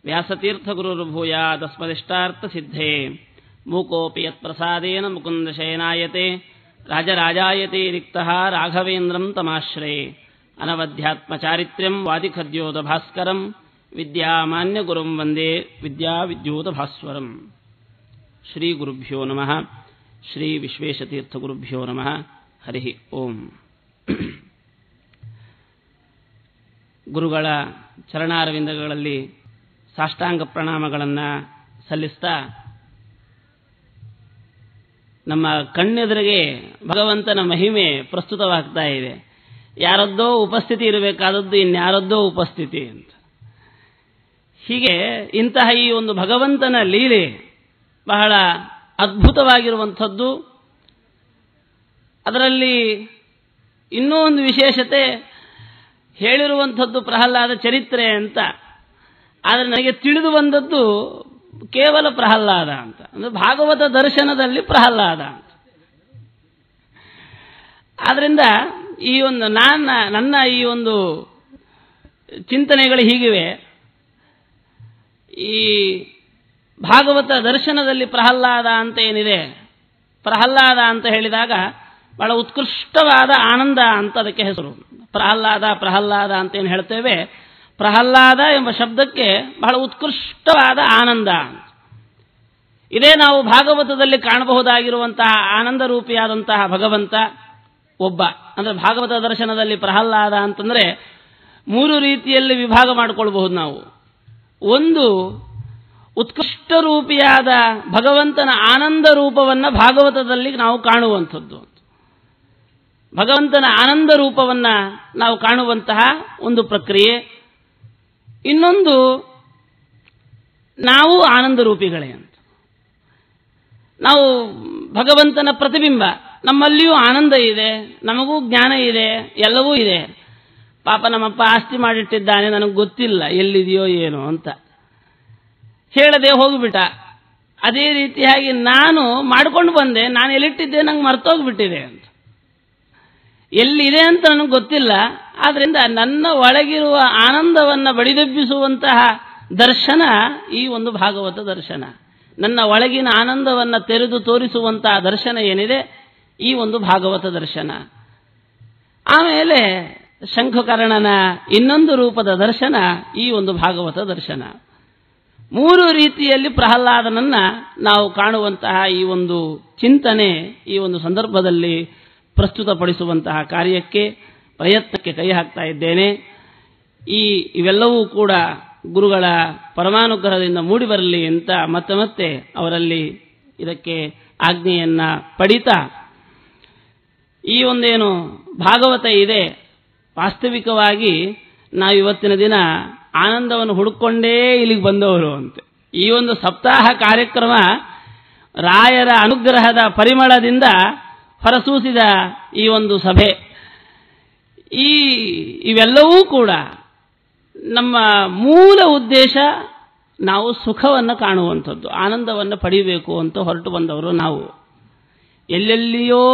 ವ್ಯಾಸತೀರ್ಥಗುರುರ್ಭೂಯಾದಸ್ಮದಿಷ್ಟಾರ್ಥಸಿದ್ಧೇ ಮೂಕೋಪಿ ಯತ್ಪ್ರಸಾದೇನ ಮುಕುಂದಶಯನಾಯತೆ ರಾಜರಾಜಾಯತೆ ರಿಕ್ತಃ ರಾಘವೇಂದ್ರಂ ತಮಾಶ್ರಯೇ ಅನವಧ್ಯಾತ್ಮಚಾರಿತ್ರ್ಯಂ ವಾದಿಖದ್ಯೋತಭಾಸ್ಕರಂ ವಿದ್ಯಾಮಾನ್ಯಗುರುಂ ವಂದೇ ವಿದ್ಯಾವಿದ್ಯೋತಭಾಸ್ವರಂ. ಶ್ರೀ ಗುರುಭ್ಯೋ ನಮಃ. ಶ್ರೀ ವಿಶ್ವೇಶತೀರ್ಥಗುರುಭ್ಯೋ ನಮಃ. ಹರಿ ಓಂ. ಗುರುಗಳ ಚರಣಾರವಿಂದಗಳಲ್ಲಿ ಸಾಷ್ಟಾಂಗ ಪ್ರಣಾಮಗಳನ್ನು ಸಲ್ಲಿಸ್ತಾ, ನಮ್ಮ ಕಣ್ಣೆದುರಿಗೆ ಭಗವಂತನ ಮಹಿಮೆ ಪ್ರಸ್ತುತವಾಗ್ತಾ ಇದೆ. ಯಾರದ್ದೋ ಉಪಸ್ಥಿತಿ ಇರಬೇಕಾದದ್ದು ಇನ್ಯಾರದ್ದೋ ಉಪಸ್ಥಿತಿ ಅಂತ. ಹೀಗೆ ಇಂತಹ ಈ ಒಂದು ಭಗವಂತನ ಲೀಲೆ ಬಹಳ ಅದ್ಭುತವಾಗಿರುವಂಥದ್ದು. ಅದರಲ್ಲಿ ಇನ್ನೂ ಒಂದು ವಿಶೇಷತೆ ಹೇಳಿರುವಂಥದ್ದು ಪ್ರಹ್ಲಾದ ಚರಿತ್ರೆ ಅಂತ. ಆದರೆ ನನಗೆ ತಿಳಿದು ಬಂದದ್ದು ಕೇವಲ ಪ್ರಹ್ಲಾದ ಅಂತ, ಅಂದರೆ ಭಾಗವತ ದರ್ಶನದಲ್ಲಿ ಪ್ರಹ್ಲಾದ ಅಂತ. ಆದ್ರಿಂದ ಈ ಒಂದು ನನ್ನ ಈ ಒಂದು ಚಿಂತನೆಗಳು ಹೀಗಿವೆ. ಈ ಭಾಗವತ ದರ್ಶನದಲ್ಲಿ ಪ್ರಹ್ಲಾದ ಅಂತ ಏನಿದೆ, ಪ್ರಹ್ಲಾದ ಅಂತ ಹೇಳಿದಾಗ ಬಹಳ ಉತ್ಕೃಷ್ಟವಾದ ಆನಂದ ಅಂತ ಅದಕ್ಕೆ ಹೆಸರು. ಪ್ರಹ್ಲಾದ ಅಂತ ಏನು ಹೇಳ್ತೇವೆ, ಪ್ರಹ್ಲಾದ ಎಂಬ ಶಬ್ದಕ್ಕೆ ಬಹಳ ಉತ್ಕೃಷ್ಟವಾದ ಆನಂದ. ಇದೇ ನಾವು ಭಾಗವತದಲ್ಲಿ ಕಾಣಬಹುದಾಗಿರುವಂತಹ ಆನಂದ ರೂಪಿಯಾದಂತಹ ಭಗವಂತ ಒಬ್ಬ. ಅಂದರೆ ಭಾಗವತ ದರ್ಶನದಲ್ಲಿ ಪ್ರಹ್ಲಾದ ಅಂತಂದ್ರೆ 3 ರೀತಿಯಲ್ಲಿ ವಿಭಾಗ ಮಾಡಿಕೊಳ್ಬಹುದು ನಾವು. ಒಂದು, ಉತ್ಕೃಷ್ಟ ರೂಪಿಯಾದ ಭಗವಂತನ ಆನಂದ ರೂಪವನ್ನು ಭಾಗವತದಲ್ಲಿ ನಾವು ಕಾಣುವಂಥದ್ದು. ಭಗವಂತನ ಆನಂದ ರೂಪವನ್ನು ನಾವು ಕಾಣುವಂತಹ ಒಂದು ಪ್ರಕ್ರಿಯೆ. ಇನ್ನೊಂದು, ನಾವು ಆನಂದ ರೂಪಿಗಳೇ ಅಂತ. ನಾವು ಭಗವಂತನ ಪ್ರತಿಬಿಂಬ. ನಮ್ಮಲ್ಲಿಯೂ ಆನಂದ ಇದೆ, ನಮಗೂ ಜ್ಞಾನ ಇದೆ, ಎಲ್ಲವೂ ಇದೆ. ಪಾಪ ನಮ್ಮಪ್ಪ ಆಸ್ತಿ ಮಾಡಿಟ್ಟಿದ್ದಾನೆ, ನನಗೆ ಗೊತ್ತಿಲ್ಲ ಎಲ್ಲಿದೆಯೋ ಏನೋ ಅಂತ ಹೇಳದೆ ಹೋಗಿಬಿಟ್ಟ. ಅದೇ ರೀತಿಯಾಗಿ ನಾನು ಮಾಡಿಕೊಂಡು ಬಂದೆ, ನಾನು ಎಲ್ಲಿಟ್ಟಿದ್ದೆ ನಂಗೆ ಮರ್ತೋಗ್ಬಿಟ್ಟಿದೆ ಅಂತ. ಎಲ್ಲಿದೆ ಅಂತ ನನಗೆ ಗೊತ್ತಿಲ್ಲ. ಆದ್ರಿಂದ ನನ್ನ ಒಳಗಿರುವ ಆನಂದವನ್ನು ಬಡಿದೆಬ್ಬಿಸುವಂತಹ ದರ್ಶನ ಈ ಒಂದು ಭಾಗವತ ದರ್ಶನ. ನನ್ನ ಒಳಗಿನ ಆನಂದವನ್ನು ತೆರೆದು ತೋರಿಸುವಂತಹ ದರ್ಶನ ಏನಿದೆ, ಈ ಒಂದು ಭಾಗವತ ದರ್ಶನ. ಆಮೇಲೆ ಶಂಖಕರ್ಣನ ಇನ್ನೊಂದು ರೂಪದ ದರ್ಶನ ಈ ಒಂದು ಭಾಗವತ ದರ್ಶನ. 3 ರೀತಿಯಲ್ಲಿ ಪ್ರಹ್ಲಾದನನ್ನ ನಾವು ಕಾಣುವಂತಹ ಈ ಒಂದು ಚಿಂತನೆ ಈ ಒಂದು ಸಂದರ್ಭದಲ್ಲಿ ಪ್ರಸ್ತುತಪಡಿಸುವಂತಹ ಪ್ರಯತ್ನಕ್ಕೆ ಕೈ ಹಾಕ್ತಾ ಇದ್ದೇನೆ. ಇವೆಲ್ಲವೂ ಕೂಡ ಗುರುಗಳ ಪರಮಾನುಗ್ರಹದಿಂದ ಮೂಡಿಬರಲಿ ಅಂತ ಮತ್ತೆ ಅವರಲ್ಲಿ ಇದಕ್ಕೆ ಆಜ್ಞೆಯನ್ನ ಪಡಿತಾ, ಈ ಒಂದೇನು ಭಾಗವತ ಇದೆ, ವಾಸ್ತವಿಕವಾಗಿ ನಾವು ಇವತ್ತಿನ ದಿನ ಆನಂದವನ್ನು ಹುಡುಕೊಂಡೇ ಇಲ್ಲಿಗೆ ಬಂದವರು ಅಂತೆ. ಈ ಒಂದು ಸಪ್ತಾಹ ಕಾರ್ಯಕ್ರಮ ರಾಯರ ಅನುಗ್ರಹದ ಪರಿಮಳದಿಂದ ಹೊರಸೂಸಿದ ಈ ಒಂದು ಸಭೆ. ಇವೆಲ್ಲವೂ ಕೂಡ ನಮ್ಮ ಮೂಲ ಉದ್ದೇಶ ನಾವು ಸುಖವನ್ನು ಕಾಣುವಂಥದ್ದು, ಆನಂದವನ್ನು ಪಡೆಯಬೇಕು ಅಂತ ಹೊರಟು ಬಂದವರು ನಾವು. ಎಲ್ಲೆಲ್ಲಿಯೋ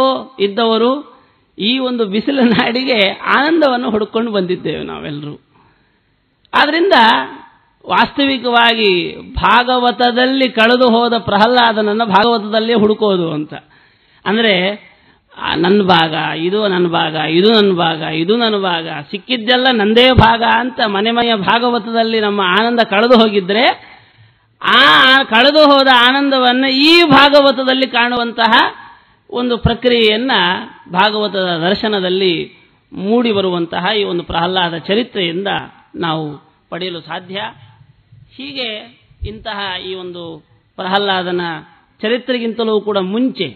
ಇದ್ದವರು ಈ ಒಂದು ಬಿಸಿಲ ನಾಡಿಗೆ ಆನಂದವನ್ನು ಹುಡುಕೊಂಡು ಬಂದಿದ್ದೇವೆ ನಾವೆಲ್ಲರೂ. ಆದ್ರಿಂದ ವಾಸ್ತವಿಕವಾಗಿ ಭಾಗವತದಲ್ಲಿ ಕಳೆದು ಹೋದ ಪ್ರಹ್ಲಾದನನ್ನು ಭಾಗವತದಲ್ಲೇ ಹುಡುಕೋದು ಅಂತ. ಅಂದರೆ ನನ್ನ ಭಾಗ, ಇದು ನನ್ನ ಭಾಗ, ಇದು ನನ್ನ ಭಾಗ, ಇದು ನನ್ನ ಭಾಗ, ಸಿಕ್ಕಿದ್ದೆಲ್ಲ ನಂದೇ ಭಾಗ ಅಂತ ಮನೆಮಯ ಭಾಗವತದಲ್ಲಿ ನಮ್ಮ ಆನಂದ ಕಳೆದು ಹೋಗಿದ್ರೆ, ಆ ಕಳೆದು ಹೋದ ಆನಂದವನ್ನು ಈ ಭಾಗವತದಲ್ಲಿ ಕಾಣುವಂತಹ ಒಂದು ಪ್ರಕ್ರಿಯೆಯನ್ನ ಭಾಗವತದ ದರ್ಶನದಲ್ಲಿ ಮೂಡಿ ಬರುವಂತಹ ಈ ಒಂದು ಪ್ರಹ್ಲಾದ ಚರಿತ್ರೆಯಿಂದ ನಾವು ಪಡೆಯಲು ಸಾಧ್ಯ. ಹೀಗೆ ಇಂತಹ ಈ ಒಂದು ಪ್ರಹ್ಲಾದನ ಚರಿತ್ರೆಗಿಂತಲೂ ಕೂಡ ಮುಂಚೆ,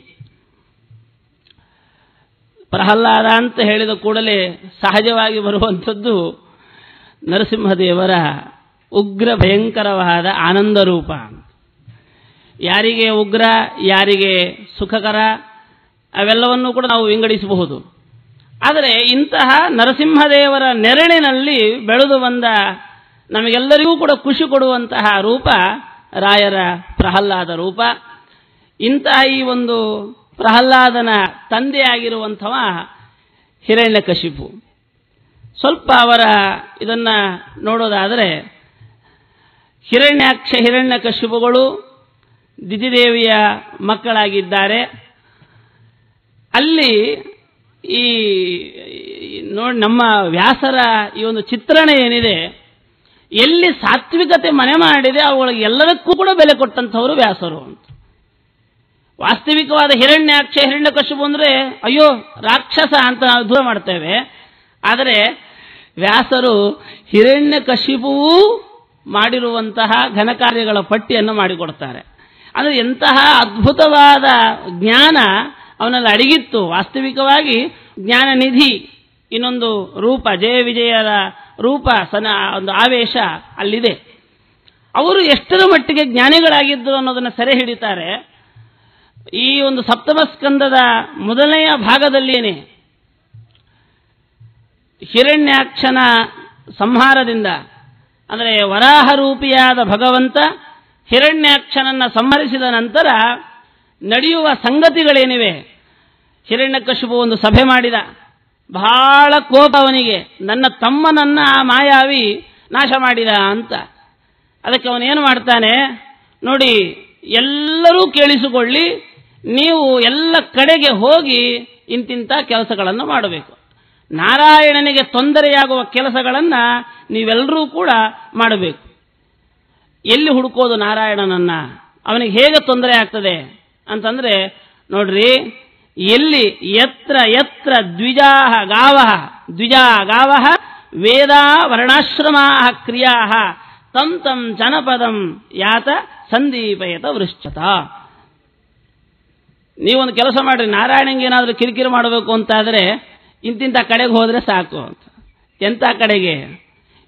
ಪ್ರಹ್ಲಾದ ಅಂತ ಹೇಳಿದ ಕೂಡಲೇ ಸಹಜವಾಗಿ ಬರುವಂಥದ್ದು ನರಸಿಂಹದೇವರ ಉಗ್ರ ಭಯಂಕರವಾದ ಆನಂದ ರೂಪ. ಯಾರಿಗೆ ಉಗ್ರ, ಯಾರಿಗೆ ಸುಖಕರ, ಅವೆಲ್ಲವನ್ನೂ ಕೂಡ ನಾವು ವಿಂಗಡಿಸಬಹುದು. ಆದರೆ ಇಂತಹ ನರಸಿಂಹದೇವರ ನೆರಳಿನಲ್ಲಿ ಬೆಳೆದು ಬಂದ ನಮಗೆಲ್ಲರಿಗೂ ಕೂಡ ಖುಷಿ ಕೊಡುವಂತಹ ರೂಪ ರಾಯರ ಪ್ರಹ್ಲಾದ ರೂಪ. ಇಂತಹ ಈ ಒಂದು ಪ್ರಹ್ಲಾದನ ತಂದೆಯಾಗಿರುವಂಥವ ಹಿರಣ್ಯಕಶಿಪು. ಸ್ವಲ್ಪ ಅವರ ಇದನ್ನ ನೋಡೋದಾದರೆ, ಹಿರಣ್ಯಾಕ್ಷ ಹಿರಣ್ಯಕಶಿಪುಗಳು ದಿತಿದೇವಿಯ ಮಕ್ಕಳಾಗಿದ್ದಾರೆ. ಅಲ್ಲಿ ಈ ನೋಡಿ ನಮ್ಮ ವ್ಯಾಸರ ಈ ಒಂದು ಚಿತ್ರಣ ಏನಿದೆ, ಎಲ್ಲಿ ಸಾತ್ವಿಕತೆ ಮನೆ ಮಾಡಿದೆ ಅವುಗಳಿಗೆ ಎಲ್ಲದಕ್ಕೂ ಕೂಡ ಬೆಲೆ ಕೊಟ್ಟಂಥವರು ವ್ಯಾಸರು ಅಂತ. ವಾಸ್ತವಿಕವಾದ ಹಿರಣ್ಯಾಕ್ಷ ಹಿರಣ್ಯಕಶಿಪು ಅಂದರೆ ಅಯ್ಯೋ ರಾಕ್ಷಸ ಅಂತ ನಾವು ದೂರ ಮಾಡ್ತೇವೆ. ಆದರೆ ವ್ಯಾಸರು ಹಿರಣ್ಯಕಶಿಪುವೂ ಮಾಡಿರುವಂತಹ ಘನಕಾರ್ಯಗಳ ಪಟ್ಟಿಯನ್ನು ಮಾಡಿಕೊಡ್ತಾರೆ. ಅಂದರೆ ಎಂತಹ ಅದ್ಭುತವಾದ ಜ್ಞಾನ ಅವನಲ್ಲಿ ಅಡಗಿತ್ತು. ವಾಸ್ತವಿಕವಾಗಿ ಜ್ಞಾನನಿಧಿ ಇನ್ನೊಂದು ರೂಪ, ಜಯ ವಿಜಯರ ರೂಪ, ಒಂದು ಆವೇಶ ಅಲ್ಲಿದೆ. ಅವರು ಎಷ್ಟರ ಮಟ್ಟಿಗೆ ಜ್ಞಾನಿಗಳಾಗಿದ್ದರು ಅನ್ನೋದನ್ನು ಸೆರೆ ಹಿಡಿತಾರೆ. ಈ ಒಂದು ಸಪ್ತಮ ಸ್ಕಂದದ ಮೊದಲನೆಯ ಭಾಗದಲ್ಲಿಯೇ ಹಿರಣ್ಯಾಕ್ಷನ ಸಂಹಾರದಿಂದ, ಅಂದರೆ ವರಾಹ ರೂಪಿಯಾದ ಭಗವಂತ ಹಿರಣ್ಯಾಕ್ಷನನ್ನು ಸಂಹರಿಸಿದ ನಂತರ ನಡೆಯುವ ಸಂಗತಿಗಳೇನಿವೆ. ಹಿರಣ್ಯಕಶಿಪು ಒಂದು ಸಭೆ ಮಾಡಿದ, ಬಹಳ ಕೋಪ ಅವನಿಗೆ, ನನ್ನ ತಮ್ಮನನ್ನ ಆ ಮಾಯಾವಿ ನಾಶ ಮಾಡಿದ ಅಂತ. ಅದಕ್ಕೆ ಅವನೇನು ಮಾಡ್ತಾನೆ ನೋಡಿ, ಎಲ್ಲರೂ ಕೇಳಿಸಿಕೊಳ್ಳಿ, ನೀವು ಎಲ್ಲ ಕಡೆಗೆ ಹೋಗಿ ಇಂತಿಂಥ ಕೆಲಸಗಳನ್ನು ಮಾಡಬೇಕು. ನಾರಾಯಣನಿಗೆ ತೊಂದರೆಯಾಗುವ ಕೆಲಸಗಳನ್ನು ನೀವೆಲ್ಲರೂ ಕೂಡ ಮಾಡಬೇಕು. ಎಲ್ಲಿ ಹುಡುಕೋದು ನಾರಾಯಣನನ್ನ, ಅವನಿಗೆ ಹೇಗೆ ತೊಂದರೆ ಆಗ್ತದೆ ಅಂತಂದ್ರೆ ನೋಡ್ರಿ, ಎಲ್ಲಿ ಯತ್ರ ಯತ್ರ ದ್ವಿಜಾ ಗಾವ ವೇದಾ ವರ್ಣಾಶ್ರಮಾ ಕ್ರಿಯಾ ತಂ ತಂ ಜನಪದಂ ಯಾತ ಸಂದೀಪಯತ ವೃಶ್ಚತ. ನೀವೊಂದು ಕೆಲಸ ಮಾಡ್ರಿ, ನಾರಾಯಣಂಗೆ ಏನಾದರೂ ಕಿರಿಕಿರಿ ಮಾಡಬೇಕು ಅಂತಾದರೆ ಇಂತಿಂಥ ಕಡೆಗೆ ಹೋದರೆ ಸಾಕು ಅಂತ. ಎಂಥ ಕಡೆಗೆ?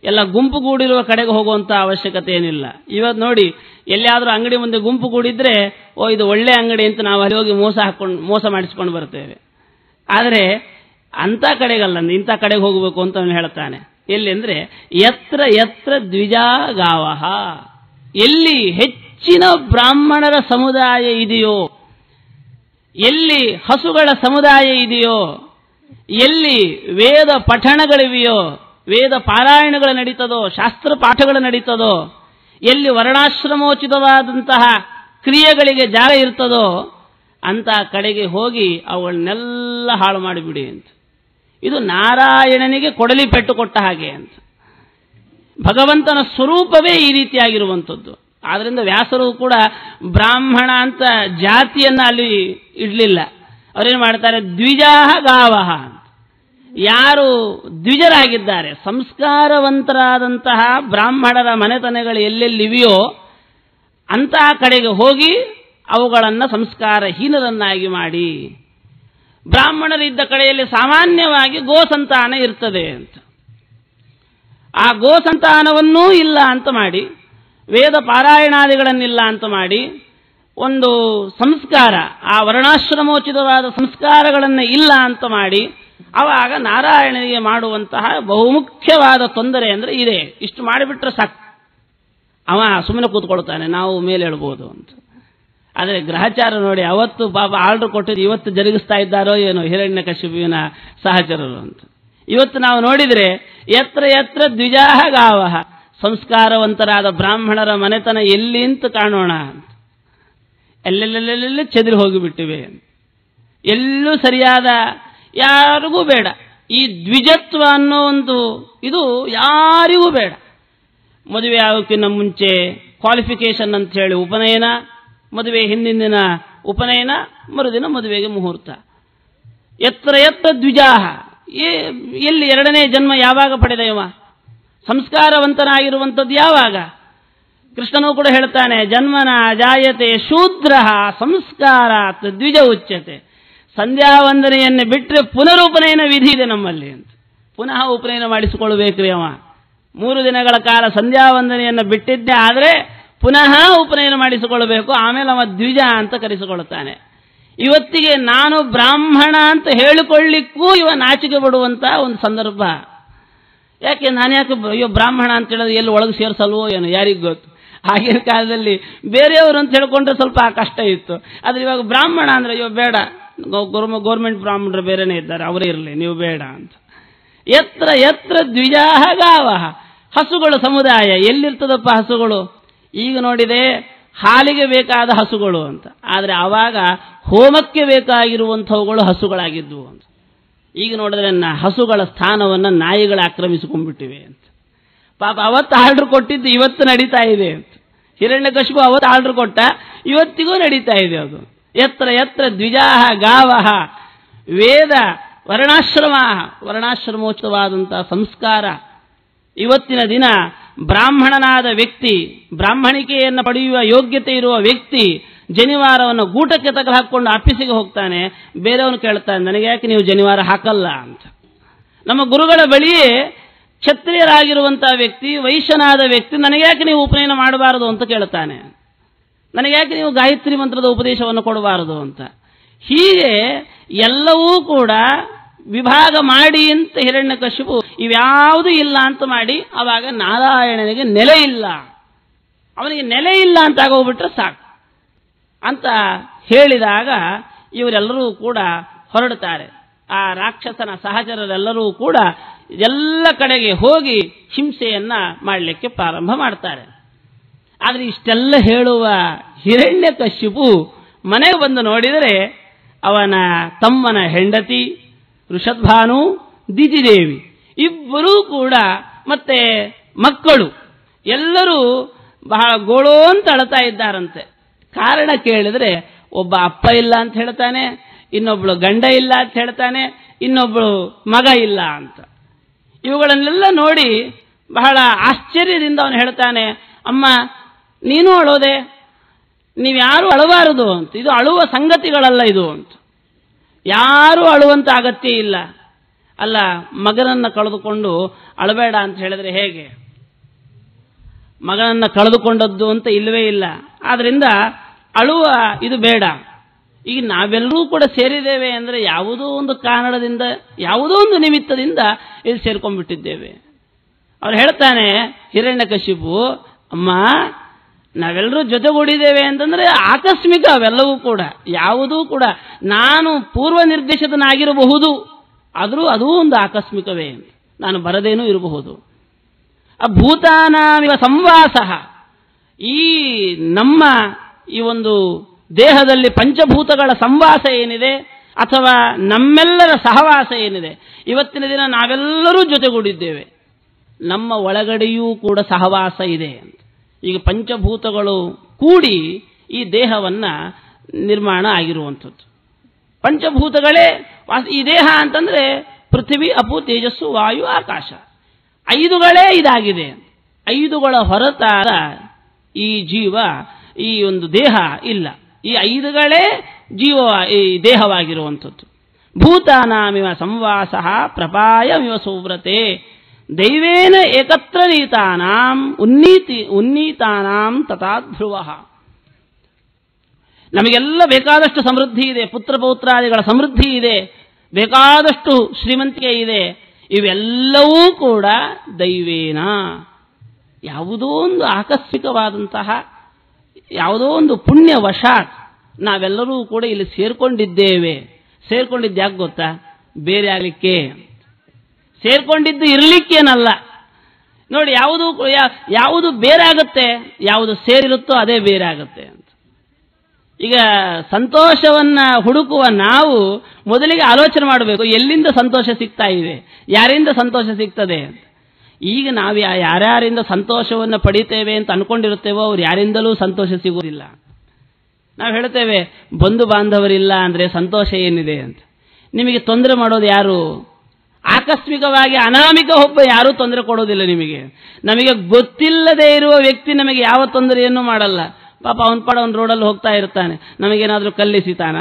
ಎಲ್ಲ ಗುಂಪುಗೂಡಿರುವ ಕಡೆಗೆ ಹೋಗುವಂಥ ಅವಶ್ಯಕತೆ ಏನಿಲ್ಲ. ಇವತ್ತು ನೋಡಿ, ಎಲ್ಲಿಯಾದರೂ ಅಂಗಡಿ ಮುಂದೆ ಗುಂಪು ಕೂಡಿದ್ರೆ ಇದು ಒಳ್ಳೆ ಅಂಗಡಿ ಅಂತ ನಾವು ಅಲ್ಲಿ ಹೋಗಿ ಮೋಸ ಮಾಡಿಸ್ಕೊಂಡು ಬರ್ತೇವೆ. ಆದರೆ ಅಂಥ ಕಡೆಗಲ್ಲ, ಇಂಥ ಕಡೆಗೆ ಹೋಗಬೇಕು ಅಂತ ಅವನು ಹೇಳ್ತಾನೆ. ಎಲ್ಲಿ ಅಂದರೆ ಯತ್ರ ಯತ್ರ ದ್ವಿಜಾ ಗಾವಹ, ಎಲ್ಲಿ ಹೆಚ್ಚಿನ ಬ್ರಾಹ್ಮಣರ ಸಮುದಾಯ ಇದೆಯೋ, ಎಲ್ಲಿ ಹಸುಗಳ ಸಮುದಾಯ ಇದೆಯೋ, ಎಲ್ಲಿ ವೇದ ಪಠಣಗಳಿವೆಯೋ, ವೇದ ಪಾರಾಯಣಗಳು ನಡೀತದೋ, ಶಾಸ್ತ್ರ ಪಾಠಗಳು ನಡೀತದೋ, ಎಲ್ಲಿ ವರ್ಣಾಶ್ರಮೋಚಿತವಾದಂತಹ ಕ್ರಿಯೆಗಳಿಗೆ ಜಾಗ ಇರ್ತದೋ ಅಂತ ಕಡೆಗೆ ಹೋಗಿ ಅವುಗಳನ್ನೆಲ್ಲ ಹಾಳು ಮಾಡಿಬಿಡಿ ಅಂತ. ಇದು ನಾರಾಯಣನಿಗೆ ಕೊಡಲಿ ಪೆಟ್ಟು ಕೊಟ್ಟ ಹಾಗೆ ಅಂತ. ಭಗವಂತನ ಸ್ವರೂಪವೇ ಈ ರೀತಿಯಾಗಿರುವಂಥದ್ದು. ಆದ್ರಿಂದ ವ್ಯಾಸರು ಕೂಡ ಬ್ರಾಹ್ಮಣ ಅಂತ ಜಾತಿಯನ್ನ ಅಲ್ಲಿ ಇಡಲಿಲ್ಲ. ಅವರೇನು ಮಾಡ್ತಾರೆ, ದ್ವಿಜಾಹ ಗಾವಹ ಅಂತ. ಯಾರು ದ್ವಿಜರಾಗಿದ್ದಾರೆ, ಸಂಸ್ಕಾರವಂತರಾದಂತಹ ಬ್ರಾಹ್ಮಣರ ಮನೆತನಗಳು ಎಲ್ಲೆಲ್ಲಿವೆಯೋ ಅಂತಹ ಕಡೆಗೆ ಹೋಗಿ ಅವುಗಳನ್ನು ಸಂಸ್ಕಾರಹೀನರನ್ನಾಗಿ ಮಾಡಿ, ಬ್ರಾಹ್ಮಣರಿದ್ದ ಕಡೆಯಲ್ಲಿ ಸಾಮಾನ್ಯವಾಗಿ ಗೋಸಂತಾನ ಇರ್ತದೆ ಅಂತ, ಆ ಗೋಸಂತಾನವನ್ನೂ ಇಲ್ಲ ಅಂತ ಮಾಡಿ, ವೇದ ಪಾರಾಯಣಾದಿಗಳನ್ನಿಲ್ಲ ಅಂತ ಮಾಡಿ, ಒಂದು ಸಂಸ್ಕಾರ, ಆ ವರ್ಣಾಶ್ರಮೋಚಿತವಾದ ಸಂಸ್ಕಾರಗಳನ್ನು ಇಲ್ಲ ಅಂತ ಮಾಡಿ, ಆವಾಗ ನಾರಾಯಣನಿಗೆ ಮಾಡುವಂತಹ ಬಹುಮುಖ್ಯವಾದ ತೊಂದರೆ ಅಂದರೆ ಇದೆ. ಇಷ್ಟು ಮಾಡಿಬಿಟ್ರೆ ಸಾಕು, ಅವ ಸುಮ್ಮನೆ ಕೂತ್ಕೊಳ್ತಾನೆ, ನಾವು ಮೇಲೆ ಹೇಳ್ಬೋದು ಅಂತ. ಆದರೆ ಗ್ರಹಚಾರ ನೋಡಿ, ಅವತ್ತು ಪಾಪ ಆರ್ಡರ್ ಕೊಟ್ಟಿದ್ದು ಇವತ್ತು ಜರುಗಿಸ್ತಾ ಇದ್ದಾರೋ ಏನೋ ಹಿರಣ್ಯಕಶಿಪುವಿನ ಸಹಚರರು ಅಂತ. ಇವತ್ತು ನಾವು ನೋಡಿದರೆ ಯತ್ರ ಯತ್ರ ದ್ವಿಜಾಹ ಗಾವಹ, ಸಂಸ್ಕಾರವಂತರಾದ ಬ್ರಾಹ್ಮಣರ ಮನೆತನ ಎಲ್ಲಿ ಅಂತ ಕಾಣೋಣ ಅಂತ. ಎಲ್ಲೆಲ್ಲೆಲ್ಲೆಲ್ಲ ಚೆದರಿ ಹೋಗಿಬಿಟ್ಟಿವೆ, ಎಲ್ಲೂ ಸರಿಯಾದ ಯಾರಿಗೂ ಬೇಡ. ಈ ದ್ವಿಜತ್ವ ಅನ್ನೋ ಒಂದು ಇದು ಯಾರಿಗೂ ಬೇಡ. ಮದುವೆ ಆಗೋಕ್ಕಿಂತ ಮುಂಚೆ ಕ್ವಾಲಿಫಿಕೇಶನ್ ಅಂತ ಹೇಳಿ ಉಪನಯನ, ಮದುವೆ ಹಿಂದಿನ ಉಪನಯನ, ಮರುದಿನ ಮದುವೆಗೆ ಮುಹೂರ್ತ. ಯತ್ರ ಯತ್ರ ದ್ವಿಜಾಹ, ಎಲ್ಲಿ ಎರಡನೇ ಜನ್ಮ ಯಾವಾಗ ಪಡೆದ ಇವ? ಸಂಸ್ಕಾರವಂತನಾಗಿರುವಂಥದ್ದು ಯಾವಾಗ? ಕೃಷ್ಣನೂ ಕೂಡ ಹೇಳ್ತಾನೆ, ಜನ್ಮನ ಜಾಯತೆ ಶೂದ್ರ ಸಂಸ್ಕಾರಾತ್ ದ್ವಿಜ ಉಚ್ಯತೆ. ಸಂಧ್ಯಾ ವಂದನೆಯನ್ನು ಬಿಟ್ಟರೆ ಪುನರುಪನಯನ ವಿಧಿ ಇದೆ ನಮ್ಮಲ್ಲಿ ಅಂತ. ಪುನಃ ಉಪನಯನ ಮಾಡಿಸಿಕೊಳ್ಳಬೇಕ್ರಿ ಅವ. 3 ದಿನಗಳ ಕಾಲ ಸಂಧ್ಯಾ ವಂದನೆಯನ್ನು ಬಿಟ್ಟಿದ್ದೇ ಆದರೆ ಪುನಃ ಉಪನಯನ ಮಾಡಿಸಿಕೊಳ್ಳಬೇಕು, ಆಮೇಲೆ ಅವ ದ್ವಿಜ ಅಂತ ಕರೆಸಿಕೊಳ್ಳುತ್ತಾನೆ. ಇವತ್ತಿಗೆ ನಾನು ಬ್ರಾಹ್ಮಣ ಅಂತ ಹೇಳಿಕೊಳ್ಳಿಕ್ಕೂ ಇವ ನಾಚಿಕೆ ಪಡುವಂತ ಒಂದು ಸಂದರ್ಭ. ಯಾಕೆ ನಾನು ಯಾಕೆ ಅಯ್ಯೋ ಬ್ರಾಹ್ಮಣ ಅಂತ ಹೇಳೋದು ಎಲ್ಲಿ ಒಳಗೆ ಸೇರಿಸಲ್ವೋ ಏನೋ, ಯಾರಿಗೂ ಗೊತ್ತು. ಆಗಿನ ಕಾಲದಲ್ಲಿ ಬೇರೆಯವರು ಅಂತ ಹೇಳ್ಕೊಂಡ್ರೆ ಸ್ವಲ್ಪ ಕಷ್ಟ ಇತ್ತು. ಆದರೆ ಇವಾಗ ಬ್ರಾಹ್ಮಣ ಅಂದ್ರೆ ಅಯ್ಯೋ ಬೇಡ, ಗೌರ್ಮೆಂಟ್ ಬ್ರಾಹ್ಮಣರು ಬೇರೆನೇ ಇದ್ದಾರೆ, ಅವರೇ ಇರಲಿ, ನೀವು ಬೇಡ ಅಂತ. ಯತ್ರ ಯತ್ರ ದ್ವಿಜಾಹ ಗಾವಹ, ಹಸುಗಳ ಸಮುದಾಯ ಎಲ್ಲಿರ್ತದಪ್ಪ? ಹಸುಗಳು ಈಗ ನೋಡಿದೆ ಹಾಲಿಗೆ ಬೇಕಾದ ಹಸುಗಳು ಅಂತ. ಆದರೆ ಆವಾಗ ಹೋಮಕ್ಕೆ ಬೇಕಾಗಿರುವಂಥವುಗಳು ಹಸುಗಳಾಗಿದ್ವು ಅಂತ. ಈಗ ನೋಡಿದ್ರೆ ಹಸುಗಳ ಸ್ಥಾನವನ್ನು ನಾಯಿಗಳು ಆಕ್ರಮಿಸಿಕೊಂಡ್ಬಿಟ್ಟಿವೆ ಅಂತ. ಪಾಪ ಅವತ್ತು ಆರ್ಡರ್ ಕೊಟ್ಟಿದ್ದು ಇವತ್ತು ನಡೀತಾ ಇದೆ ಅಂತ. ಹಿರಣ್ಯಕಶಿಪು ಅವತ್ತು ಆರ್ಡರ್ ಕೊಟ್ಟ, ಇವತ್ತಿಗೂ ನಡೀತಾ ಇದೆ ಅದು. ಯತ್ರ ಯತ್ರ ದ್ವಿಜಾಹ ಗಾವಹ ವೇದ ವರ್ಣಾಶ್ರಮೋಚಿತವಾದಂತಹ ಸಂಸ್ಕಾರ. ಇವತ್ತಿನ ದಿನ ಬ್ರಾಹ್ಮಣನಾದ ವ್ಯಕ್ತಿ, ಬ್ರಾಹ್ಮಣಿಕೆಯನ್ನು ಪಡೆಯುವ ಯೋಗ್ಯತೆ ಇರುವ ವ್ಯಕ್ತಿ ಜನಿವಾರವನ್ನು ಗೂಟಕ್ಕೆ ತಗಲು ಹಾಕೊಂಡು ಆಫೀಸಿಗೆ ಹೋಗ್ತಾನೆ. ಬೇರೆಯವನು ಕೇಳ್ತಾನೆ, ನನಗೆ ಯಾಕೆ ನೀವು ಜನಿವಾರ ಹಾಕಲ್ಲ ಅಂತ. ನಮ್ಮ ಗುರುಗಳ ಬಳಿಯೇ ಕ್ಷತ್ರಿಯರಾಗಿರುವಂತಹ ವ್ಯಕ್ತಿ, ವೈಶ್ಯನಾದ ವ್ಯಕ್ತಿ, ನನಗೆ ಯಾಕೆ ನೀವು ಉಪನಯನ ಮಾಡಬಾರದು ಅಂತ ಕೇಳ್ತಾನೆ. ನನಗೆ ಯಾಕೆ ನೀವು ಗಾಯತ್ರಿ ಮಂತ್ರದ ಉಪದೇಶವನ್ನು ಕೊಡಬಾರದು ಅಂತ. ಹೀಗೆ ಎಲ್ಲವೂ ಕೂಡ ವಿಭಾಗ ಮಾಡಿ ಅಂತ ಹಿರಣ್ಯಕಶಿಪು ಇವ್ಯಾವುದೂ ಇಲ್ಲ ಅಂತ ಮಾಡಿ, ಆವಾಗ ನಾರಾಯಣನಿಗೆ ನೆಲೆ ಇಲ್ಲ, ಅವನಿಗೆ ನೆಲೆ ಇಲ್ಲ ಅಂತ ಆಗೋಗ್ಬಿಟ್ರೆ ಸಾಕು ಅಂತ ಹೇಳಿದಾಗ ಇವರೆಲ್ಲರೂ ಕೂಡ ಹೊರಡುತ್ತಾರೆ. ಆ ರಾಕ್ಷಸನ ಸಹಚರರೆಲ್ಲರೂ ಕೂಡ ಎಲ್ಲ ಕಡೆಗೆ ಹೋಗಿ ಹಿಂಸೆಯನ್ನ ಮಾಡಲಿಕ್ಕೆ ಪ್ರಾರಂಭ ಮಾಡ್ತಾರೆ. ಆದರೆ ಇಷ್ಟೆಲ್ಲ ಹೇಳುವ ಹಿರಣ್ಯಕಶಿಪು ಮನೆಗೆ ಬಂದು ನೋಡಿದರೆ ಅವನ ತಮ್ಮನ ಹೆಂಡತಿ ಋಷದ್ಭಾನು, ದಿತಿದೇವಿ ಇಬ್ಬರೂ ಕೂಡ ಮತ್ತೆ ಮಕ್ಕಳು ಎಲ್ಲರೂ ಬಹಳ ಗೋಳೋ ಅಂತ ಅಳ್ತಾ ಇದ್ದಾರಂತೆ. ಕಾರಣ ಕೇಳಿದ್ರೆ ಒಬ್ಬ ಅಪ್ಪ ಇಲ್ಲ ಅಂತ ಹೇಳ್ತಾನೆ, ಇನ್ನೊಬ್ಳು ಗಂಡ ಇಲ್ಲ ಅಂತ ಹೇಳ್ತಾನೆ, ಇನ್ನೊಬ್ಳು ಮಗ ಇಲ್ಲ ಅಂತ. ಇವುಗಳನ್ನೆಲ್ಲ ನೋಡಿ ಬಹಳ ಆಶ್ಚರ್ಯದಿಂದ ಅವನು ಹೇಳ್ತಾನೆ, ಅಮ್ಮ ನೀನು ಅಳೋದೆ, ನೀವ್ಯಾರು ಅಳಬಾರದು ಅಂತ, ಇದು ಅಳುವ ಸಂಗತಿಗಳಲ್ಲ ಇದು ಅಂತ. ಯಾರೂ ಅಳುವಂತ ಅಗತ್ಯ ಇಲ್ಲ. ಅಲ್ಲ, ಮಗನನ್ನ ಕಳೆದುಕೊಂಡು ಅಳಬೇಡ ಅಂತ ಹೇಳಿದ್ರೆ ಹೇಗೆ? ಮಗನನ್ನ ಕಳೆದುಕೊಂಡದ್ದು ಅಂತ ಇಲ್ಲವೇ ಇಲ್ಲ. ಆದ್ರಿಂದ ಅಳುವ ಇದು ಬೇಡ. ಈಗ ನಾವೆಲ್ಲರೂ ಕೂಡ ಸೇರಿದ್ದೇವೆ ಅಂದರೆ ಯಾವುದೋ ಒಂದು ಕಾರಣದಿಂದ, ಯಾವುದೋ ಒಂದು ನಿಮಿತ್ತದಿಂದ ಇಲ್ಲಿ ಸೇರ್ಕೊಂಡ್ಬಿಟ್ಟಿದ್ದೇವೆ. ಅವ್ರು ಹೇಳ್ತಾನೆ ಹಿರಣ್ಯಕಶಿಪು, ಅಮ್ಮ ನಾವೆಲ್ಲರೂ ಜೊತೆಗೂಡಿದ್ದೇವೆ ಅಂತಂದ್ರೆ ಆಕಸ್ಮಿಕ ಅವೆಲ್ಲವೂ ಕೂಡ, ಯಾವುದೂ ಕೂಡ ನಾನು ಪೂರ್ವ ನಿರ್ದೇಶಿತನಾಗಿರಬಹುದು, ಆದರೂ ಅದೂ ಒಂದು ಆಕಸ್ಮಿಕವೇ, ನಾನು ಬರದೇನೂ ಇರಬಹುದು. ಭೂತಾನಾಮಿವ ಸಂವಾಸ, ಈ ನಮ್ಮ ಈ ಒಂದು ದೇಹದಲ್ಲಿ ಪಂಚಭೂತಗಳ ಸಂವಾಸ ಏನಿದೆ ಅಥವಾ ನಮ್ಮೆಲ್ಲರ ಸಹವಾಸ ಏನಿದೆ, ಇವತ್ತಿನ ದಿನ ನಾವೆಲ್ಲರೂ ಜೊತೆಗೂಡಿದ್ದೇವೆ, ನಮ್ಮ ಒಳಗಡೆಯೂ ಕೂಡ ಸಹವಾಸ ಇದೆ. ಈಗ ಪಂಚಭೂತಗಳು ಕೂಡಿ ಈ ದೇಹವನ್ನ ನಿರ್ಮಾಣ ಆಗಿರುವಂಥದ್ದು. ಪಂಚಭೂತಗಳೇ ಈ ದೇಹ ಅಂತಂದ್ರೆ ಪೃಥ್ವಿ, ಅಪು, ತೇಜಸ್ಸು, ವಾಯು, ಆಕಾಶ, ಐದುಗಳೇ ಇದಾಗಿದೆ. ಐದುಗಳ ಹೊರತಾದ ಈ ಜೀವ, ಈ ಒಂದು ದೇಹ ಇಲ್ಲ. ಈ ಐದುಗಳೇ ಜೀವ, ಈ ದೇಹವಾಗಿರುವಂಥದ್ದು. ಭೂತಾನಾಮಿವ ಸಂವಾಸ ಪ್ರಪಾಯಮಿವ ಸುವ್ರತೆ ದೈವೇನ ಏಕತ್ರ ನೀತಾನಾಂ ಉನ್ನೀತಾನಾಂ ತಥಾ ಧ್ರುವ. ನಮಗೆಲ್ಲ ಬೇಕಾದಷ್ಟು ಸಮೃದ್ಧಿ ಇದೆ, ಪುತ್ರ ಪೌತ್ರಾದಿಗಳ ಸಮೃದ್ಧಿ ಇದೆ, ಬೇಕಾದಷ್ಟು ಶ್ರೀಮಂತಿಕೆ ಇದೆ. ಇವೆಲ್ಲವೂ ಕೂಡ ದೈವೇನ, ಯಾವುದೋ ಒಂದು ಆಕಸ್ಮಿಕವಾದಂತಹ ಯಾವುದೋ ಒಂದು ಪುಣ್ಯವಶಾತ್ ನಾವೆಲ್ಲರೂ ಕೂಡ ಇಲ್ಲಿ ಸೇರ್ಕೊಂಡಿದ್ದೇವೆ. ಸೇರ್ಕೊಂಡಿದ್ಯಾಕೆ ಗೊತ್ತಾ? ಬೇರೆ ಆಗಲಿಕ್ಕೆ, ಸೇರ್ಕೊಂಡಿದ್ದು ಇರಲಿಕ್ಕೇನಲ್ಲ. ನೋಡಿ, ಯಾವುದು ಬೇರೆ ಆಗುತ್ತೆ, ಯಾವುದು ಸೇರಿರುತ್ತೋ ಅದೇ ಬೇರೆ ಆಗುತ್ತೆ ಅಂತ. ಈಗ ಸಂತೋಷವನ್ನ ಹುಡುಕುವ ನಾವು ಮೊದಲಿಗೆ ಆಲೋಚನೆ ಮಾಡಬೇಕು, ಎಲ್ಲಿಂದ ಸಂತೋಷ ಸಿಗ್ತಾ ಇದೆ, ಯಾರಿಂದ ಸಂತೋಷ ಸಿಗ್ತದೆ ಅಂತ. ಈಗ ನಾವು ಯಾರ್ಯಾರಿಂದ ಸಂತೋಷವನ್ನು ಪಡಿತೇವೆ ಅಂತ ಅನ್ಕೊಂಡಿರುತ್ತೇವೋ ಅವ್ರು ಯಾರಿಂದಲೂ ಸಂತೋಷ ಸಿಗುವುದಿಲ್ಲ. ನಾವು ಹೇಳ್ತೇವೆ ಬಂಧು ಬಾಂಧವರಿಲ್ಲ ಅಂದ್ರೆ ಸಂತೋಷ ಏನಿದೆ ಅಂತ. ನಿಮಗೆ ತೊಂದರೆ ಮಾಡೋದು ಯಾರು? ಆಕಸ್ಮಿಕವಾಗಿ ಅನಾಮಿಕ ಒಬ್ಬ ಯಾರೂ ತೊಂದರೆ ಕೊಡೋದಿಲ್ಲ ನಿಮಗೆ. ನಮಗೆ ಗೊತ್ತಿಲ್ಲದೆ ಇರುವ ವ್ಯಕ್ತಿ ನಮಗೆ ಯಾವ ತೊಂದರೆಯನ್ನು ಮಾಡಲ್ಲ. ಪಾಪ ಅವನ ಪಾಡ ಅವನ ರೋಡಲ್ಲಿ ಹೋಗ್ತಾ ಇರ್ತಾನೆ, ನಮಗೇನಾದ್ರೂ ಕಲ್ಲಿಸಿತಾನ?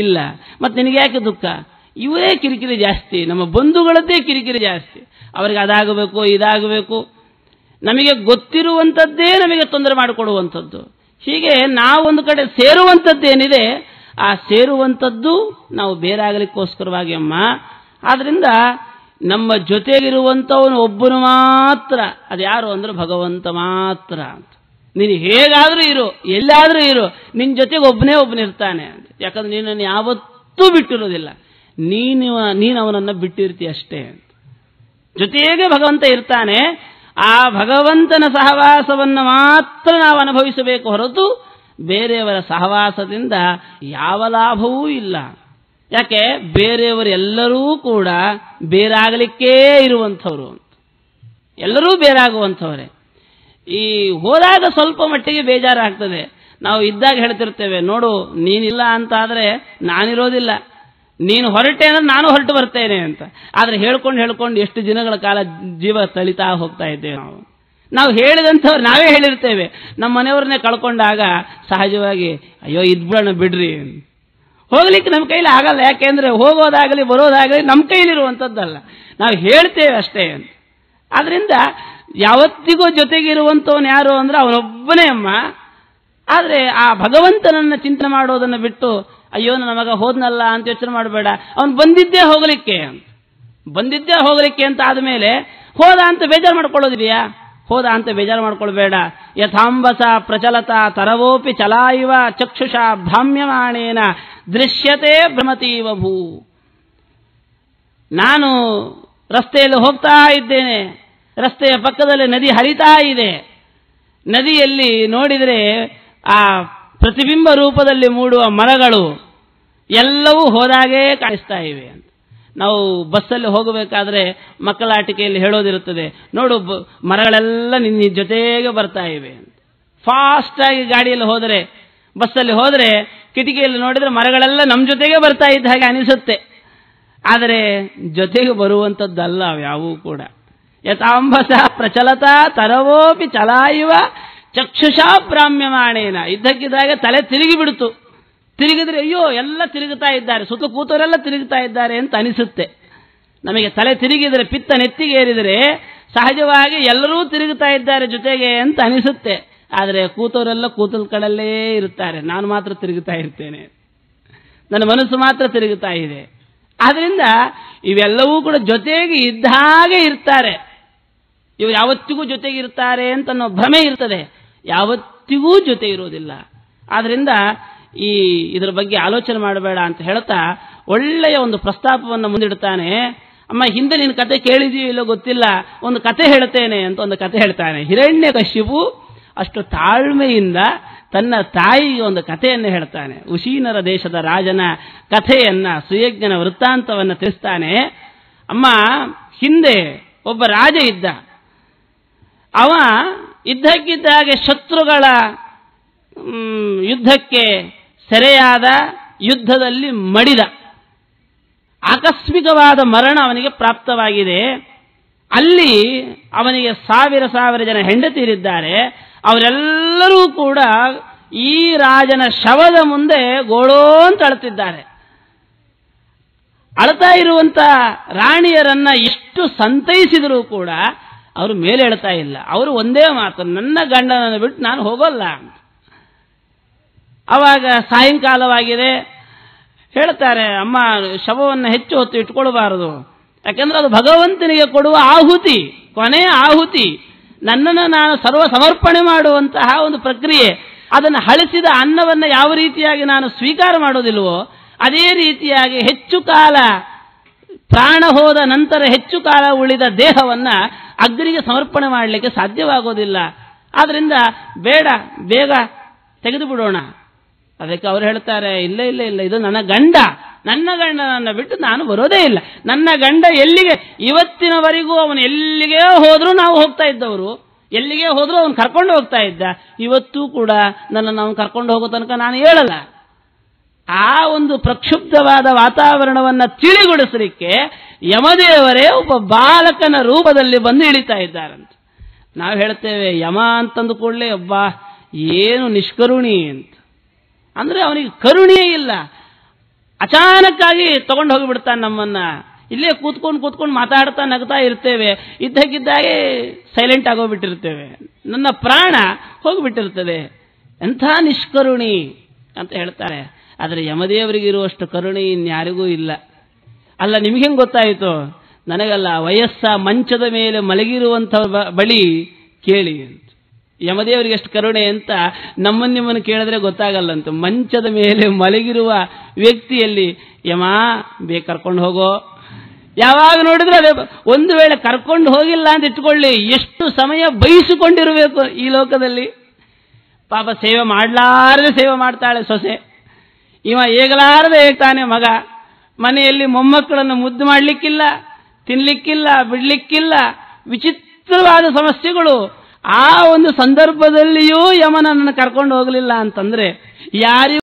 ಇಲ್ಲ. ಮತ್ತೆ ನಿನಗೆ ಯಾಕೆ ದುಃಖ? ಇವರೇ ಕಿರಿಕಿರಿ ಜಾಸ್ತಿ, ನಮ್ಮ ಬಂಧುಗಳದ್ದೇ ಕಿರಿಕಿರಿ ಜಾಸ್ತಿ. ಅವರಿಗೆ ಅದಾಗಬೇಕು, ಇದಾಗಬೇಕು, ನಮಗೆ ಗೊತ್ತಿರುವಂಥದ್ದೇ ನಮಗೆ ತೊಂದರೆ ಮಾಡಿಕೊಡುವಂಥದ್ದು. ಹೀಗೆ ನಾವು ಒಂದು ಕಡೆ ಸೇರುವಂಥದ್ದೇನಿದೆ, ಆ ಸೇರುವಂಥದ್ದು ನಾವು ಬೇರೆ ಆಗಲಿಕ್ಕೋಸ್ಕರವಾಗಿ ಅಮ್ಮ. ಆದ್ರಿಂದ ನಮ್ಮ ಜೊತೆಗಿರುವಂಥವನು ಒಬ್ಬನು ಮಾತ್ರ, ಅದು ಯಾರು ಅಂದ್ರೆ ಭಗವಂತ ಮಾತ್ರ ಅಂತ. ನೀನು ಹೇಗಾದ್ರೂ ಇರು, ಎಲ್ಲಾದ್ರೂ ಇರು, ನಿನ್ನ ಜೊತೆಗೆ ಒಬ್ಬನಿರ್ತಾನೆ ಅಂತ. ಯಾಕಂದ್ರೆ ನೀನನ್ನು ಯಾವತ್ತೂ ಬಿಟ್ಟಿರೋದಿಲ್ಲ, ನೀನು ಅವನನ್ನು ಬಿಟ್ಟಿರ್ತೀಯ ಅಷ್ಟೇ ಅಂತ. ಜೊತೆಗೆ ಭಗವಂತ ಇರ್ತಾನೆ. ಆ ಭಗವಂತನ ಸಹವಾಸವನ್ನು ಮಾತ್ರ ನಾವು ಅನುಭವಿಸಬೇಕು ಹೊರತು ಬೇರೆಯವರ ಸಹವಾಸದಿಂದ ಯಾವ ಲಾಭವೂ ಇಲ್ಲ. ಯಾಕೆ? ಬೇರೆಯವರೆಲ್ಲರೂ ಕೂಡ ಬೇರಾಗಲಿಕ್ಕೇ ಇರುವಂಥವ್ರು, ಎಲ್ಲರೂ ಬೇರಾಗುವಂಥವರೇ. ಈ ಹೋದಾಗ ಸ್ವಲ್ಪ ಮಟ್ಟಿಗೆ ಬೇಜಾರಾಗ್ತದೆ. ನಾವು ಇದ್ದಾಗ ಹೇಳ್ತಿರ್ತೇವೆ, ನೋಡು ನೀನಿಲ್ಲ ಅಂತಾದರೆ ನಾನಿರೋದಿಲ್ಲ, ನೀನು ಹೊರಟೆ ಅಂದ್ರೆ ನಾನು ಹೊರಟು ಬರ್ತೇನೆ ಅಂತ. ಆದರೆ ಹೇಳ್ಕೊಂಡು ಎಷ್ಟು ದಿನಗಳ ಕಾಲ ಜೀವ ತಳಿತಾ ಹೋಗ್ತಾ ಇದ್ದೇವೆ. ನಾವು ಹೇಳಿದಂಥವ್ರು ನಾವೇ ಹೇಳಿರ್ತೇವೆ. ನಮ್ಮ ಮನೆಯವ್ರನ್ನೇ ಕಳ್ಕೊಂಡಾಗ ಸಹಜವಾಗಿ ಅಯ್ಯೋ ಇದ್ಬಿಡೋಣ ಬಿಡ್ರಿ, ಹೋಗ್ಲಿಕ್ಕೆ ನಮ್ಮ ಕೈಲಿ ಆಗಲ್ಲ. ಯಾಕೆಂದ್ರೆ ಹೋಗೋದಾಗಲಿ ಬರೋದಾಗಲಿ ನಮ್ಮ ಕೈಲಿರುವಂಥದ್ದಲ್ಲ, ನಾವು ಹೇಳ್ತೇವೆ ಅಷ್ಟೇ ಅಂತ. ಆದ್ರಿಂದ ಯಾವತ್ತಿಗೂ ಜೊತೆಗಿರುವಂಥವನು ಯಾರು ಅಂದ್ರೆ ಅವನೊಬ್ಬನೇ ಅಮ್ಮ. ಆದರೆ ಆ ಭಗವಂತನನ್ನ ಚಿಂತನೆ ಮಾಡೋದನ್ನು ಬಿಟ್ಟು ಅಯ್ಯೋ ನನ್ನ ಮಗ ಹೋದ್ನಲ್ಲ ಅಂತ ಯೋಚನೆ ಮಾಡಬೇಡ. ಅವನು ಬಂದಿದ್ದೇ ಹೋಗಲಿಕ್ಕೆ ಅಂತ ಆದಮೇಲೆ ಹೋದ ಅಂತ ಬೇಜಾರು ಮಾಡ್ಕೊಳ್ಳೋದಿದೆಯಾ? ಹೋದ ಅಂತ ಬೇಜಾರು ಮಾಡ್ಕೊಳ್ಬೇಡ. ಯಥಾಂಬಸ ಪ್ರಚಲತ ತರವೋಪಿ ಚಲಾಯಿವ ಚಕ್ಷುಷ ಭ್ರಾಮ್ಯಮಾಣೇನ ದೃಶ್ಯತೆ ಭ್ರಮತೀವ ಭೂ. ನಾನು ರಸ್ತೆಯಲ್ಲಿ ಹೋಗ್ತಾ ಇದ್ದೇನೆ, ರಸ್ತೆಯ ಪಕ್ಕದಲ್ಲಿ ನದಿ ಹರಿತಾ ಇದೆ. ನದಿಯಲ್ಲಿ ನೋಡಿದರೆ ಆ ಪ್ರತಿಬಿಂಬ ರೂಪದಲ್ಲಿ ಮೂಡುವ ಮರಗಳು ಎಲ್ಲವೂ ಹೋದಾಗೇ ಕಾಣಿಸ್ತಾ ಇವೆ ಅಂತ. ನಾವು ಬಸ್ಸಲ್ಲಿ ಹೋಗಬೇಕಾದ್ರೆ ಮಕ್ಕಳ ಆಟಿಕೆಯಲ್ಲಿ ಹೇಳೋದಿರುತ್ತದೆ, ನೋಡು ಮರಗಳೆಲ್ಲ ನಿನ್ನ ಜೊತೆಗೆ ಬರ್ತಾ ಇವೆ ಅಂತ. ಫಾಸ್ಟ್ ಆಗಿ ಗಾಡಿಯಲ್ಲಿ ಹೋದರೆ, ಬಸ್ಸಲ್ಲಿ ಹೋದರೆ ಕಿಟಕಿಯಲ್ಲಿ ನೋಡಿದ್ರೆ ಮರಗಳೆಲ್ಲ ನಮ್ಮ ಜೊತೆಗೆ ಬರ್ತಾ ಇದ್ದ ಹಾಗೆ ಅನಿಸುತ್ತೆ. ಆದರೆ ಜೊತೆಗೆ ಬರುವಂಥದ್ದಲ್ಲ ಯಾವೂ ಕೂಡ. ಯಥಾಂಬಸ ಪ್ರಚಲತ ತರವೋಪಿ ಚಲಾಯುವ ಚಕ್ಷುಷಾ ಭ್ರಾಮ್ಯಮಾಣೇನ. ಇದ್ದಕ್ಕಿದ್ದಾಗ ತಲೆ ತಿರುಗಿಬಿಡ್ತು. ತಿರುಗಿದ್ರೆ ಅಯ್ಯೋ ಎಲ್ಲ ತಿರುಗುತ್ತಾ ಇದ್ದಾರೆ, ಸುತ್ತ ಕೂತವರೆಲ್ಲ ತಿರುಗುತ್ತಾ ಇದ್ದಾರೆ ಅಂತ ಅನಿಸುತ್ತೆ. ನಮಗೆ ತಲೆ ತಿರುಗಿದರೆ, ಪಿತ್ತ ನೆತ್ತಿಗೆ ಏರಿದರೆ ಸಹಜವಾಗಿ ಎಲ್ಲರೂ ತಿರುಗುತ್ತಾ ಇದ್ದಾರೆ ಜೊತೆಗೆ ಅಂತ ಅನಿಸುತ್ತೆ. ಆದರೆ ಕೂತವರೆಲ್ಲ ಕೂತಲ್ ಕಡಲ್ಲೇ ಇರುತ್ತಾರೆ, ನಾನು ಮಾತ್ರ ತಿರುಗುತ್ತಾ ಇರ್ತೇನೆ, ನನ್ನ ಮನಸ್ಸು ಮಾತ್ರ ತಿರುಗುತ್ತಾ ಇದೆ. ಆದ್ರಿಂದ ಇವೆಲ್ಲವೂ ಕೂಡ ಜೊತೆಗೆ ಇದ್ದ ಹಾಗೆ ಇರ್ತಾರೆ. ಇವು ಯಾವತ್ತಿಗೂ ಜೊತೆಗೆ ಇರ್ತಾರೆ ಅಂತ ಅನ್ನೋ ಭ್ರಮೆ ಇರ್ತದೆ, ಯಾವತ್ತಿಗೂ ಜೊತೆ ಇರೋದಿಲ್ಲ. ಆದ್ರಿಂದ ಇದರ ಬಗ್ಗೆ ಆಲೋಚನೆ ಮಾಡಬೇಡ ಅಂತ ಹೇಳ್ತಾ ಒಳ್ಳೆಯ ಒಂದು ಪ್ರಸ್ತಾಪವನ್ನು ಮುಂದಿಡ್ತಾನೆ. ಅಮ್ಮ, ಹಿಂದೆ ನಿನ್ನ ಕತೆ ಕೇಳಿದೀಯೋ ಇಲ್ಲೋ ಗೊತ್ತಿಲ್ಲ, ಒಂದು ಕತೆ ಹೇಳ್ತೇನೆ ಅಂತ ಒಂದು ಕತೆ ಹೇಳ್ತಾನೆ. ಹಿರಣ್ಯಕಶಿಪು ಅಷ್ಟು ತಾಳ್ಮೆಯಿಂದ ತನ್ನ ತಾಯಿಗೆ ಒಂದು ಕಥೆಯನ್ನು ಹೇಳ್ತಾನೆ. ಉಶೀನರ ದೇಶದ ರಾಜನ ಕಥೆಯನ್ನ, ಸುಯಜ್ಞನ ವೃತ್ತಾಂತವನ್ನು ತಿಳಿಸ್ತಾನೆ. ಅಮ್ಮ, ಹಿಂದೆ ಒಬ್ಬ ರಾಜ ಇದ್ದ. ಅವ ಇದ್ದಕ್ಕಿದ್ದಾಗೆ ಶತ್ರುಗಳ ಯುದ್ಧಕ್ಕೆ ಸೆರೆಯಾದ, ಯುದ್ಧದಲ್ಲಿ ಮಡಿದ. ಆಕಸ್ಮಿಕವಾದ ಮರಣ ಅವನಿಗೆ ಪ್ರಾಪ್ತವಾಗಿದೆ. ಅಲ್ಲಿ ಅವನಿಗೆ ಸಾವಿರ ಜನ ಹೆಂಡತಿಯರಿದ್ದಾರೆ. ಅವರೆಲ್ಲರೂ ಕೂಡ ಈ ರಾಜನ ಶವದ ಮುಂದೆ ಗೋಳೋ ಅಂತ ಅಳುತ್ತಿದ್ದಾರೆ. ಅಳ್ತಾ ಇರುವಂತ ರಾಣಿಯರನ್ನ ಎಷ್ಟು ಸಂತೈಸಿದರೂ ಕೂಡ ಅವರು ಮೇಲೆ ಎಳ್ತಾ ಇಲ್ಲ. ಅವರು ಒಂದೇ ಮಾತು, ನನ್ನ ಗಂಡನನ್ನು ಬಿಟ್ಟು ನಾನು ಹೋಗೋಲ್ಲ ಅಂತ. ಅವಾಗ ಸಾಯಂಕಾಲವಾಗಿದೆ. ಹೇಳ್ತಾರೆ, ಅಮ್ಮ, ಶವವನ್ನು ಹೆಚ್ಚು ಹೊತ್ತು ಇಟ್ಕೊಳ್ಬಾರದು, ಯಾಕೆಂದ್ರೆ ಅದು ಭಗವಂತನಿಗೆ ಕೊಡುವ ಆಹುತಿ, ಕೊನೆಯ ಆಹುತಿ. ನನ್ನನ್ನು ನಾನು ಸರ್ವ ಸಮರ್ಪಣೆ ಮಾಡುವಂತಹ ಒಂದು ಪ್ರಕ್ರಿಯೆ. ಅದನ್ನು ಹಳಿಸಿದ ಅನ್ನವನ್ನು ಯಾವ ರೀತಿಯಾಗಿ ನಾನು ಸ್ವೀಕಾರ ಮಾಡೋದಿಲ್ವೋ ಅದೇ ರೀತಿಯಾಗಿ ಹೆಚ್ಚು ಕಾಲ ಪ್ರಾಣ ಹೋದ ನಂತರ ಹೆಚ್ಚು ಕಾಲ ಉಳಿದ ದೇಹವನ್ನ ಅಗ್ನಿಗೆ ಸಮರ್ಪಣೆ ಮಾಡಲಿಕ್ಕೆ ಸಾಧ್ಯವಾಗೋದಿಲ್ಲ. ಆದ್ರಿಂದ ಬೇಡ, ಬೇಗ ತೆಗೆದು ಬಿಡೋಣ. ಅದಕ್ಕೆ ಅವರು ಹೇಳ್ತಾರೆ, ಇಲ್ಲ ಇಲ್ಲ ಇಲ್ಲ, ಇದು ನನ್ನ ಗಂಡನನ್ನ ಬಿಟ್ಟು ನಾನು ಬರೋದೇ ಇಲ್ಲ. ನನ್ನ ಗಂಡ ಎಲ್ಲಿಗೆ, ಇವತ್ತಿನವರೆಗೂ ಅವನು ಎಲ್ಲಿಗೆ ಹೋದ್ರೂ ನಾವು ಹೋಗ್ತಾ ಇದ್ದವರು, ಎಲ್ಲಿಗೆ ಹೋದ್ರೂ ಅವನು ಕರ್ಕೊಂಡು ಹೋಗ್ತಾ ಇದ್ದ. ಇವತ್ತೂ ಕೂಡ ನನ್ನನ್ನು ಅವನು ಕರ್ಕೊಂಡು ಹೋಗೋ ತನಕ ನಾನು ಹೇಳಲ್ಲ. ಆ ಒಂದು ಪ್ರಕ್ಷುಬ್ಧವಾದ ವಾತಾವರಣವನ್ನ ತಿಳಿಗೊಳಿಸಲಿಕ್ಕೆ ಯಮದೇವರೇ ಒಬ್ಬ ಬಾಲಕನ ರೂಪದಲ್ಲಿ ಬಂದು ಇಳಿತಾ ಇದ್ದಾರಂತ. ನಾವು ಹೇಳ್ತೇವೆ, ಯಮ ಅಂತಂದು ಕೂಡಲೇ ಒಬ್ಬ ಏನು ನಿಷ್ಕರುಣಿ ಅಂತ. ಅಂದ್ರೆ ಅವನಿಗೆ ಕರುಣೆಯೇ ಇಲ್ಲ. ಅಚಾನಕ್ಕಾಗಿ ತಗೊಂಡು ಹೋಗಿಬಿಡ್ತಾನೆ ನಮ್ಮನ್ನ. ಇಲ್ಲೇ ಕೂತ್ಕೊಂಡು ಮಾತಾಡ್ತಾ ನಗ್ತಾ ಇರ್ತೇವೆ, ಇದ್ದಕ್ಕಿದ್ದಾಗೆ ಸೈಲೆಂಟ್ ಆಗೋಗ್ಬಿಟ್ಟಿರ್ತೇವೆ, ನನ್ನ ಪ್ರಾಣ ಹೋಗಿಬಿಟ್ಟಿರ್ತದೆ. ಎಂಥ ನಿಷ್ಕರುಣಿ ಅಂತ ಹೇಳ್ತಾರೆ. ಆದರೆ ಯಮದೇವರಿಗೆ ಇರುವಷ್ಟು ಕರುಣೆ ಇನ್ಯಾರಿಗೂ ಇಲ್ಲ. ಅಲ್ಲ, ನಿಮ್ಗೆ ಹೆಂಗೆ ಗೊತ್ತಾಯಿತು? ನನಗಲ್ಲ, ವಯಸ್ಸ ಮಂಚದ ಮೇಲೆ ಮಲಗಿರುವಂಥ ಬಳಿ ಕೇಳಿ ಅಂತ. ಯಮದೇವರಿಗೆ ಎಷ್ಟು ಕರುಣೆ ಅಂತ ನಿಮ್ಮನ್ನು ಕೇಳಿದ್ರೆ ಗೊತ್ತಾಗಲ್ಲಂತ. ಮಂಚದ ಮೇಲೆ ಮಲಗಿರುವ ವ್ಯಕ್ತಿಯಲ್ಲಿ ಯಮ ಬೇಗ ಕರ್ಕೊಂಡು ಹೋಗೋ, ಯಾವಾಗ ನೋಡಿದ್ರೆ ಅದೇ. ಒಂದು ವೇಳೆ ಕರ್ಕೊಂಡು ಹೋಗಿಲ್ಲ ಅಂತ ಇಟ್ಕೊಳ್ಳಿ, ಎಷ್ಟು ಸಮಯ ಬಯಸಿಕೊಂಡಿರಬೇಕು ಈ ಲೋಕದಲ್ಲಿ. ಪಾಪ ಸೇವೆ ಮಾಡಲಾರದೆ ಸೇವೆ ಮಾಡ್ತಾಳೆ ಸೊಸೆ, ಇವ ಏಗಲಾರದೆ ಹೇಳ್ತಾನೆ ಮಗ. ಮನೆಯಲ್ಲಿ ಮೊಮ್ಮಕ್ಕಳನ್ನು ಮುದ್ದು ಮಾಡಲಿಕ್ಕಿಲ್ಲ, ತಿನ್ಲಿಕ್ಕಿಲ್ಲ, ಬಿಡ್ಲಿಕ್ಕಿಲ್ಲ, ವಿಚಿತ್ರವಾದ ಸಮಸ್ಯೆಗಳು. ಆ ಒಂದು ಸಂದರ್ಭದಲ್ಲಿಯೂ ಯಮನನ್ನು ಕರ್ಕೊಂಡು ಹೋಗಲಿಲ್ಲ ಅಂತಂದ್ರೆ ಯಾರಿಗೂ